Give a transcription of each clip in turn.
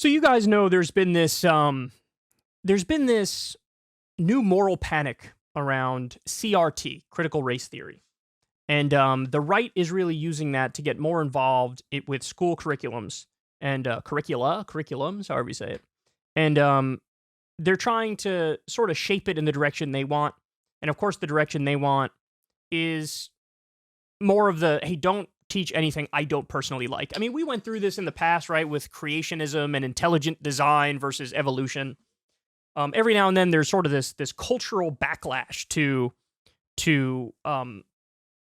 So you guys know there's been this new moral panic around CRT, critical race theory. And the right is really using that to get more involved with school curriculums and curriculums, however you say it. And they're trying to sort of shape it in the direction they want. And of course, the direction they want is more of the, hey, don't teach anything I don't personally like. I mean, we went through this in the past, right, with creationism and intelligent design versus evolution. Every now and then, there's sort of this cultural backlash to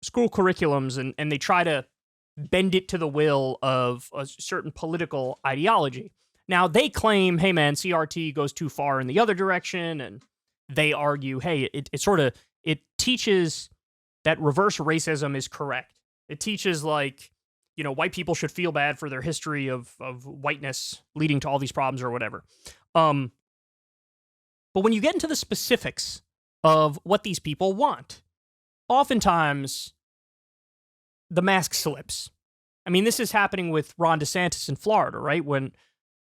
school curriculums, and they try to bend it to the will of a certain political ideology. Now, they claim, hey, man, CRT goes too far in the other direction, and they argue, hey, it teaches that reverse racism is correct. It teaches, like, white people should feel bad for their history of whiteness leading to all these problems or whatever. But when you get into the specifics of what these people want, oftentimes the mask slips. I mean, this is happening with Ron DeSantis in Florida, right? When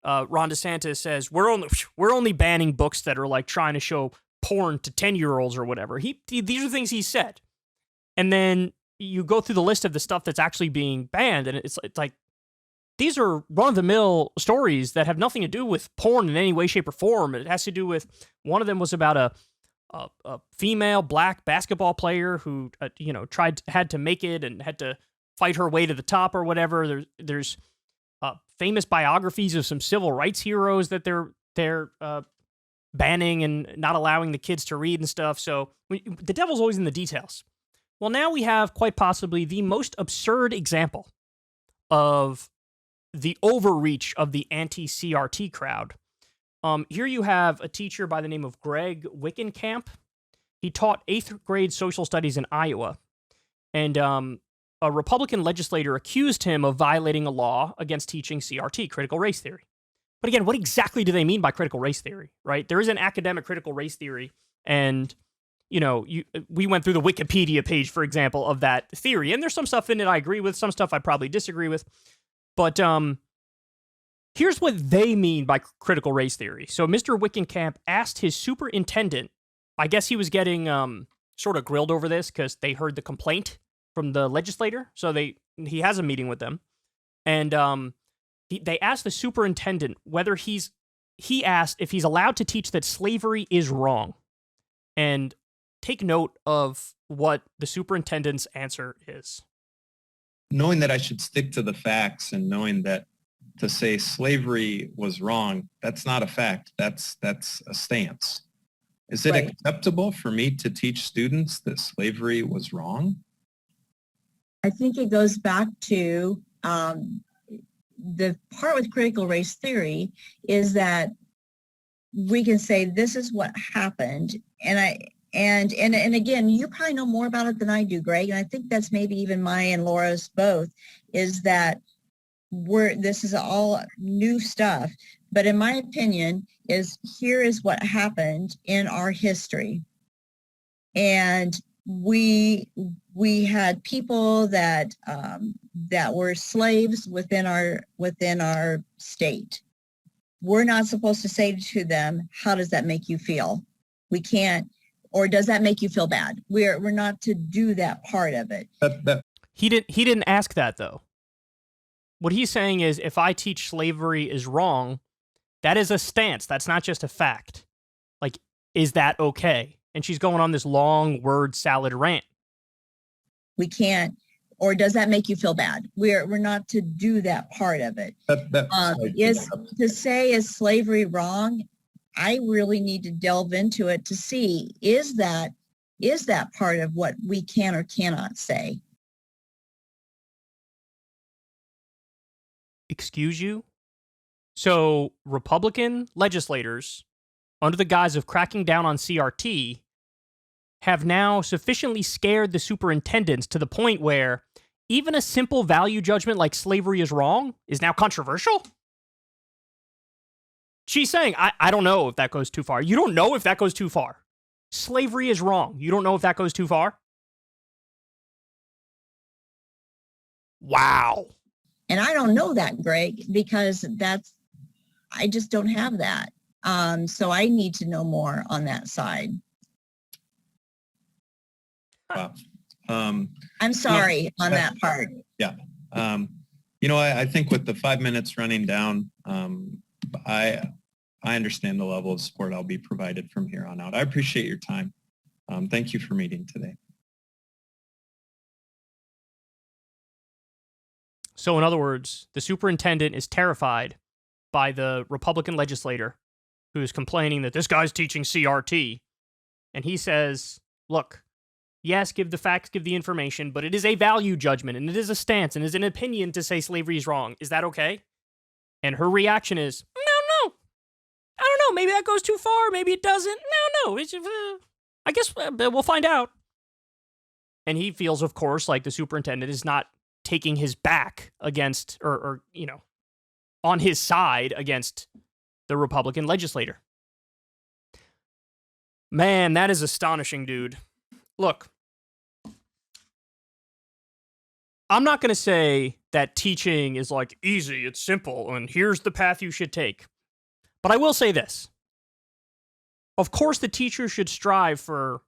Ron DeSantis says we're only banning books that are like trying to show porn to 10-year-olds or whatever. These are things he said, and then you go through the list of the stuff that's actually being banned, and it's like these are run-of-the-mill stories that have nothing to do with porn in any way, shape, or form. It has to do with, one of them was about a female black basketball player who had to make it and had to fight her way to the top or whatever. There's famous biographies of some civil rights heroes that they're banning and not allowing the kids to read and stuff. So the devil's always in the details. Well, now we have quite possibly the most absurd example of the overreach of the anti-CRT crowd. Here you have a teacher by the name of Greg Wickenkamp. He taught 8th grade social studies in Iowa, and a Republican legislator accused him of violating a law against teaching CRT, critical race theory. But again, what exactly do they mean by critical race theory, right? There is an academic critical race theory, and we went through the Wikipedia page, for example, of that theory, and there's some stuff in it I agree with, some stuff I probably disagree with, but here's what they mean by critical race theory. So Mr. Wickenkamp asked his superintendent, I guess he was getting sort of grilled over this because they heard the complaint from the legislator, so he has a meeting with them, and they asked the superintendent whether he asked if he's allowed to teach that slavery is wrong, and take note of what the superintendent's answer is. Knowing that I should stick to the facts and knowing that to say slavery was wrong, that's not a fact. That's a stance. Is it Right. acceptable for me to teach students that slavery was wrong? I think it goes back to the part with critical race theory is that we can say this is what happened, and again, you probably know more about it than I do, Greg, and I think that's maybe even Maya and Laura's both, is that this is all new stuff, but in my opinion here is what happened in our history. And we had people that were slaves within our state. We're not supposed to say to them, how does that make you feel? We can't, or does that make you feel bad? We're not to do that part of it. He didn't ask that, though. What he's saying is, if I teach slavery is wrong, that is a stance. That's not just a fact. Like, is that okay? And she's going on this long word salad rant. We can't, or does that make you feel bad? We're not to do that part of it. To say is slavery wrong? I really need to delve into it to see, is that part of what we can or cannot say? Excuse you? So Republican legislators, under the guise of cracking down on CRT, have now sufficiently scared the superintendents to the point where even a simple value judgment like slavery is wrong is now controversial? She's saying, I don't know if that goes too far. You don't know if that goes too far. Slavery is wrong. You don't know if that goes too far? Wow. And I don't know that, Greg, because I just don't have that. So I need to know more on that side. Wow. I'm sorry on that part. Yeah. I think with the 5 minutes running down, I understand the level of support I'll be provided from here on out. I appreciate your time. Thank you for meeting today. So in other words, the superintendent is terrified by the Republican legislator who's complaining that this guy's teaching CRT. And he says, look, yes, give the facts, give the information, but it is a value judgment, and it is a stance, and it is an opinion to say slavery is wrong. Is that okay? And her reaction is, no. I don't know. Maybe that goes too far. Maybe it doesn't. No. It's, I guess we'll find out. And he feels, of course, like the superintendent is not taking his back against, or on his side against the Republican legislator. Man, that is astonishing, dude. Look, I'm not going to say that teaching is like easy, it's simple, and here's the path you should take. But I will say this. Of course, the teacher should strive for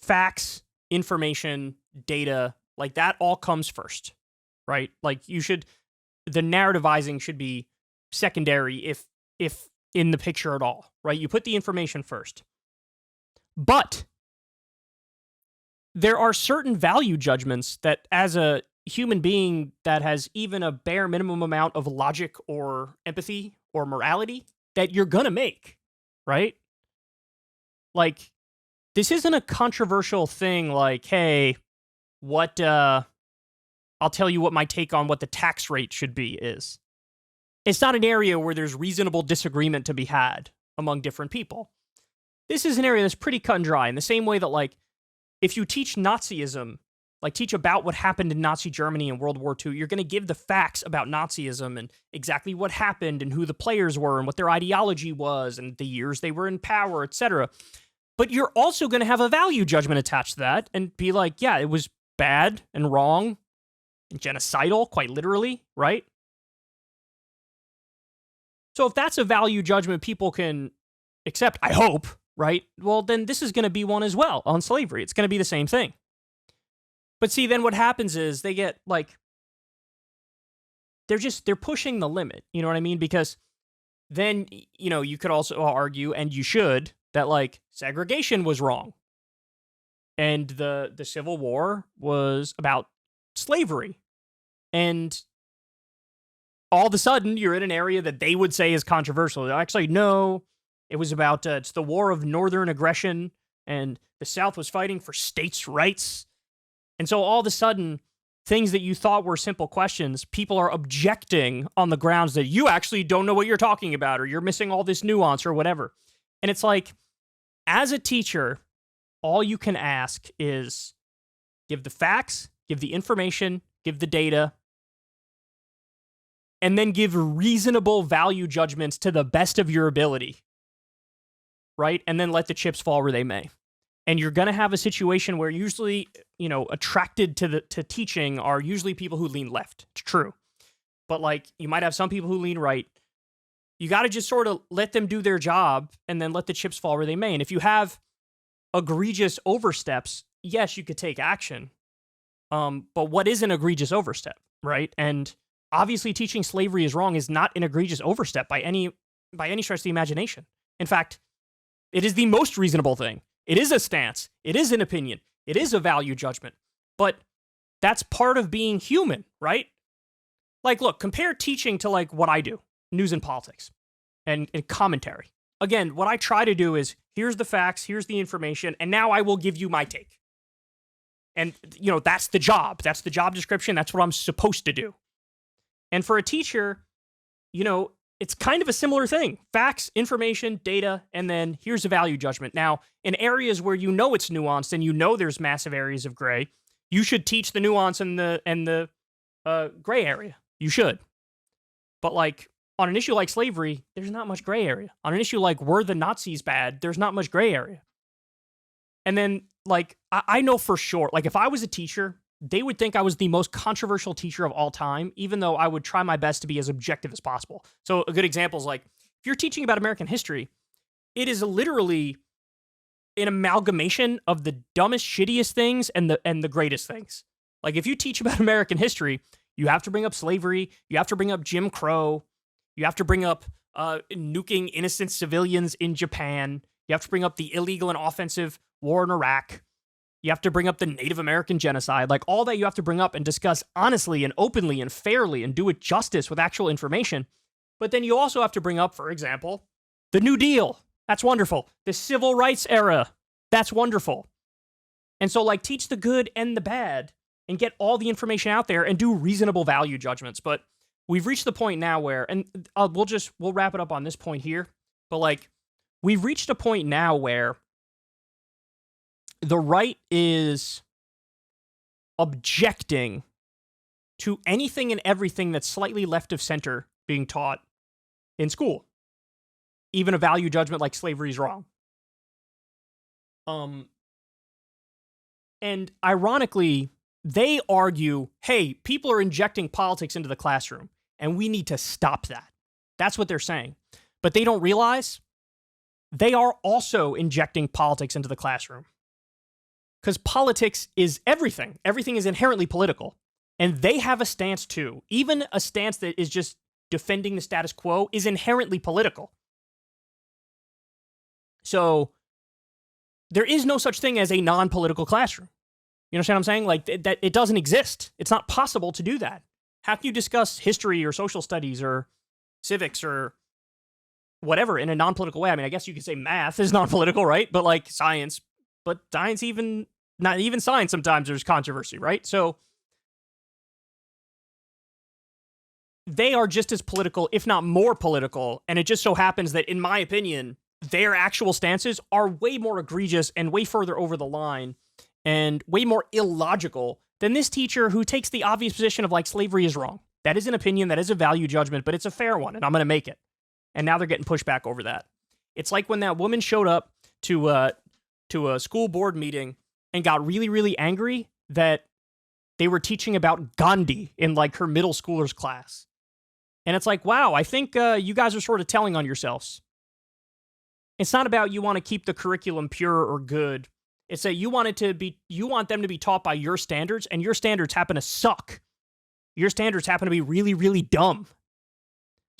facts, information, data, like that all comes first, right? Like the narrativizing should be secondary if in the picture at all, right? You put the information first. But there are certain value judgments that as a human being that has even a bare minimum amount of logic or empathy or morality that you're going to make, right? Like, this isn't a controversial thing like, hey, I'll tell you what my take on what the tax rate should be is. It's not an area where there's reasonable disagreement to be had among different people. This is an area that's pretty cut and dry in the same way that, like, if you teach Nazism, like teach about what happened in Nazi Germany in World War II, you're going to give the facts about Nazism and exactly what happened and who the players were and what their ideology was and the years they were in power, etc. But you're also going to have a value judgment attached to that and be like, yeah, it was bad and wrong and genocidal, quite literally, right? So if that's a value judgment people can accept, I hope, right? Well, then this is going to be one as well on slavery. It's going to be the same thing. But see, then what happens is they get like, they're pushing the limit. You know what I mean? Because then, you could also argue, and you should, that like segregation was wrong. And the Civil War was about slavery. And all of a sudden, you're in an area that they would say is controversial. Actually, no. It was about, it's the war of northern aggression, and the South was fighting for states' rights. And so all of a sudden, things that you thought were simple questions, people are objecting on the grounds that you actually don't know what you're talking about, or you're missing all this nuance or whatever. And it's like, as a teacher, all you can ask is give the facts, give the information, give the data, and then give reasonable value judgments to the best of your ability. Right? And then let the chips fall where they may. And you're going to have a situation where usually, attracted to teaching are usually people who lean left. It's true. But like, you might have some people who lean right. You got to just sort of let them do their job and then let the chips fall where they may. And if you have egregious oversteps, yes, you could take action. But what is an egregious overstep, right? And obviously teaching slavery is wrong is not an egregious overstep by any stretch of the imagination. In fact, it is the most reasonable thing. It is a stance. It is an opinion. It is a value judgment. But that's part of being human, right? Like, look, compare teaching to like what I do, news and politics, and commentary. Again, what I try to do is, here's the facts, here's the information, and now I will give you my take. And, that's the job. That's the job description. That's what I'm supposed to do. And for a teacher, it's kind of a similar thing. Facts, information, data, and then here's a value judgment. Now, in areas where it's nuanced and there's massive areas of gray, you should teach the nuance and the gray area. You should. But like on an issue like slavery, there's not much gray area. On an issue like were the Nazis bad, there's not much gray area. And then like I know for sure, like if I was a teacher they would think I was the most controversial teacher of all time, even though I would try my best to be as objective as possible. So a good example is like, if you're teaching about American history, it is literally an amalgamation of the dumbest, shittiest things and the greatest things. Like, if you teach about American history, you have to bring up slavery, you have to bring up Jim Crow, you have to bring up nuking innocent civilians in Japan, you have to bring up the illegal and offensive war in Iraq, you have to bring up the Native American genocide, like all that you have to bring up and discuss honestly and openly and fairly and do it justice with actual information. But then you also have to bring up, for example, the New Deal. That's wonderful. The Civil Rights era. That's wonderful. And so, like, teach the good and the bad and get all the information out there and do reasonable value judgments. But we've reached the point now where, and we'll wrap it up on this point here, but like, we've reached a point now where the right is objecting to anything and everything that's slightly left of center being taught in school. Even a value judgment like slavery is wrong. And ironically, they argue, hey, people are injecting politics into the classroom, and we need to stop that. That's what they're saying. But they don't realize they are also injecting politics into the classroom. Because politics is everything. Everything is inherently political. And they have a stance too. Even a stance that is just defending the status quo is inherently political. So there is no such thing as a non-political classroom. You understand what I'm saying? Like, that it doesn't exist. It's not possible to do that. How can you discuss history or social studies or civics or whatever in a non-political way? I mean, I guess you could say math is non-political, right? But like science, but science, not even science, sometimes there's controversy, right? So they are just as political, if not more political. And it just so happens that, in my opinion, their actual stances are way more egregious and way further over the line and way more illogical than this teacher who takes the obvious position of like slavery is wrong. That is an opinion, that is a value judgment, but it's a fair one, and I'm going to make it. And now they're getting pushback over that. It's like when that woman showed up to a school board meeting and got really, really angry that they were teaching about Gandhi in like her middle schoolers class. And it's like, wow, I think you guys are sort of telling on yourselves. It's not about you want to keep the curriculum pure or good. It's that you want them to be taught by your standards, and your standards happen to suck. Your standards happen to be really, really dumb.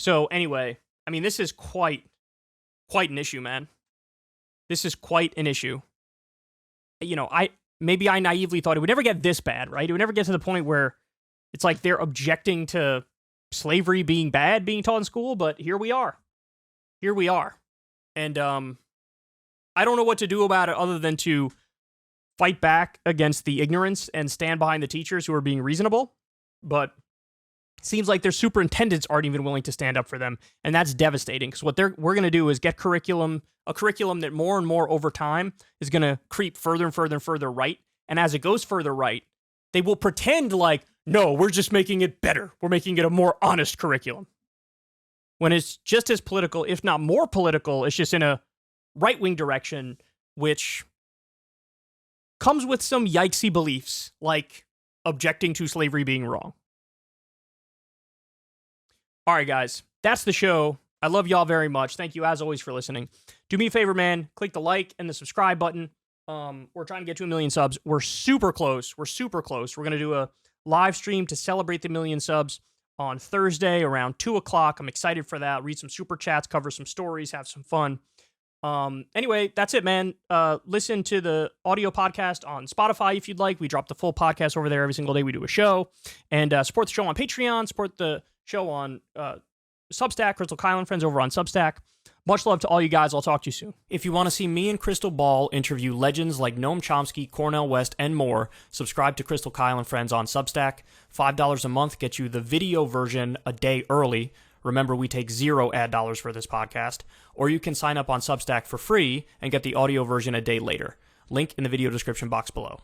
So anyway, I mean, this is quite an issue, man. This is quite an issue. You know, I naively thought it would never get this bad, right? It would never get to the point where it's like they're objecting to slavery being bad, being taught in school, but here we are. Here we are. And I don't know what to do about it other than to fight back against the ignorance and stand behind the teachers who are being reasonable. But it seems like their superintendents aren't even willing to stand up for them. And that's devastating, because what we're going to do is get a curriculum that more and more over time is going to creep further and further and further right. And as it goes further right, they will pretend like, no, we're just making it better. We're making it a more honest curriculum. When it's just as political, if not more political, it's just in a right-wing direction, which comes with some yikesy beliefs, like objecting to slavery being wrong. All right, guys, that's the show. I love y'all very much. Thank you, as always, for listening. Do me a favor, man. Click the like and the subscribe button. We're trying to get to 1 million subs. We're super close. We're going to do a live stream to celebrate the 1 million subs on Thursday around 2 o'clock. I'm excited for that. Read some super chats, cover some stories, have some fun. Anyway, that's it, man. Listen to the audio podcast on Spotify if you'd like. We drop the full podcast over there every single day. We do a show. And support the show on Patreon. Support the show on Substack. Crystal Kyle and Friends over on Substack. Much love to all you guys. I'll talk to you soon. If you want to see me and Crystal Ball interview legends like Noam Chomsky, Cornel West, and more, subscribe to Crystal Kyle and Friends on Substack. $5 a month gets you the video version a day early. Remember, we take 0 ad dollars for this podcast. Or you can sign up on Substack for free and get the audio version a day later. Link in the video description box below.